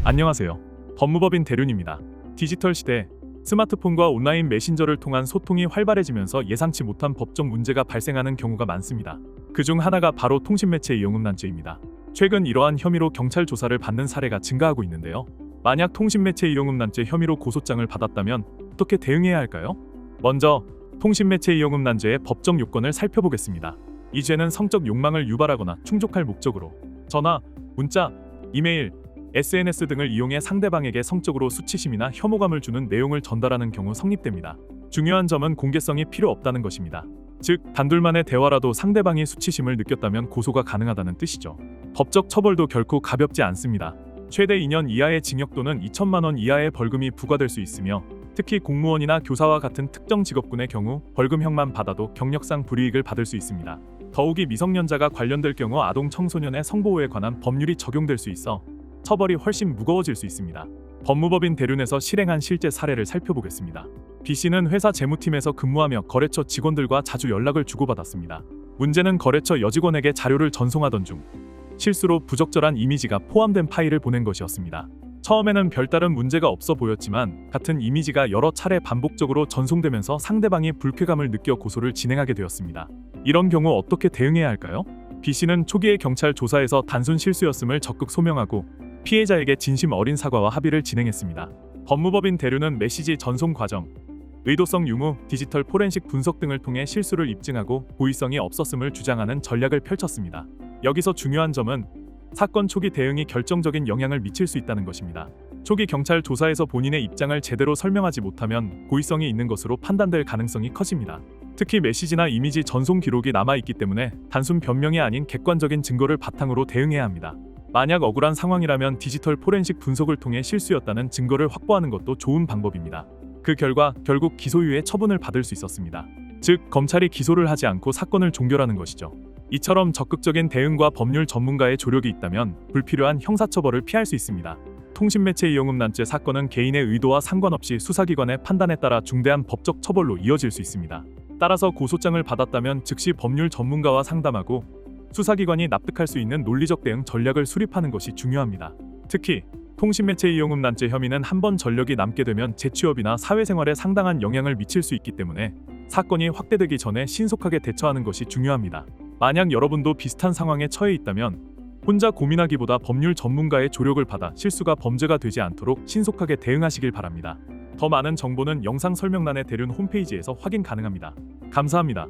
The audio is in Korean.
안녕하세요. 법무법인 대륜입니다. 디지털 시대, 스마트폰과 온라인 메신저를 통한 소통이 활발해지면서 예상치 못한 법적 문제가 발생하는 경우가 많습니다. 그중 하나가 바로 통신매체 이용음란죄입니다. 최근 이러한 혐의로 경찰 조사를 받는 사례가 증가하고 있는데요. 만약 통신매체 이용음란죄 혐의로 고소장을 받았다면 어떻게 대응해야 할까요? 먼저 통신매체 이용음란죄의 법적 요건을 살펴보겠습니다. 이 죄는 성적 욕망을 유발하거나 충족할 목적으로 전화, 문자, 이메일, SNS 등을 이용해 상대방에게 성적으로 수치심이나 혐오감을 주는 내용을 전달하는 경우 성립됩니다. 중요한 점은 공개성이 필요 없다는 것입니다. 즉, 단둘만의 대화라도 상대방이 수치심을 느꼈다면 고소가 가능하다는 뜻이죠. 법적 처벌도 결코 가볍지 않습니다. 최대 2년 이하의 징역 또는 2천만 원 이하의 벌금이 부과될 수 있으며, 특히 공무원이나 교사와 같은 특정 직업군의 경우 벌금형만 받아도 경력상 불이익을 받을 수 있습니다. 더욱이 미성년자가 관련될 경우 아동 청소년의 성보호에 관한 법률이 적용될 수 있어 처벌이 훨씬 무거워질 수 있습니다. 법무법인 대륜에서 실행한 실제 사례를 살펴보겠습니다. B씨는 회사 재무팀에서 근무하며 거래처 직원들과 자주 연락을 주고받았습니다. 문제는 거래처 여직원에게 자료를 전송하던 중 실수로 부적절한 이미지가 포함된 파일을 보낸 것이었습니다. 처음에는 별다른 문제가 없어 보였지만 같은 이미지가 여러 차례 반복적으로 전송되면서 상대방이 불쾌감을 느껴 고소를 진행하게 되었습니다. 이런 경우 어떻게 대응해야 할까요? B씨는 초기에 경찰 조사에서 단순 실수였음을 적극 소명하고 피해자에게 진심 어린 사과와 합의를 진행했습니다. 법무법인 대륜은 메시지 전송 과정, 의도성 유무, 디지털 포렌식 분석 등을 통해 실수를 입증하고 고의성이 없었음을 주장하는 전략을 펼쳤습니다. 여기서 중요한 점은 사건 초기 대응이 결정적인 영향을 미칠 수 있다는 것입니다. 초기 경찰 조사에서 본인의 입장을 제대로 설명하지 못하면 고의성이 있는 것으로 판단될 가능성이 커집니다. 특히 메시지나 이미지 전송 기록이 남아있기 때문에 단순 변명이 아닌 객관적인 증거를 바탕으로 대응해야 합니다. 만약 억울한 상황이라면 디지털 포렌식 분석을 통해 실수였다는 증거를 확보하는 것도 좋은 방법입니다. 그 결과 결국 기소유예 처분을 받을 수 있었습니다. 즉, 검찰이 기소를 하지 않고 사건을 종결하는 것이죠. 이처럼 적극적인 대응과 법률 전문가의 조력이 있다면 불필요한 형사처벌을 피할 수 있습니다. 통신매체 이용음란죄 사건은 개인의 의도와 상관없이 수사기관의 판단에 따라 중대한 법적 처벌로 이어질 수 있습니다. 따라서 고소장을 받았다면 즉시 법률 전문가와 상담하고 수사기관이 납득할 수 있는 논리적 대응 전략을 수립하는 것이 중요합니다. 특히 통신매체 이용음란죄 혐의는 한번 전력이 남게 되면 재취업이나 사회생활에 상당한 영향을 미칠 수 있기 때문에 사건이 확대되기 전에 신속하게 대처하는 것이 중요합니다. 만약 여러분도 비슷한 상황에 처해 있다면 혼자 고민하기보다 법률 전문가의 조력을 받아 실수가 범죄가 되지 않도록 신속하게 대응하시길 바랍니다. 더 많은 정보는 영상 설명란의 대륜 홈페이지에서 확인 가능합니다. 감사합니다.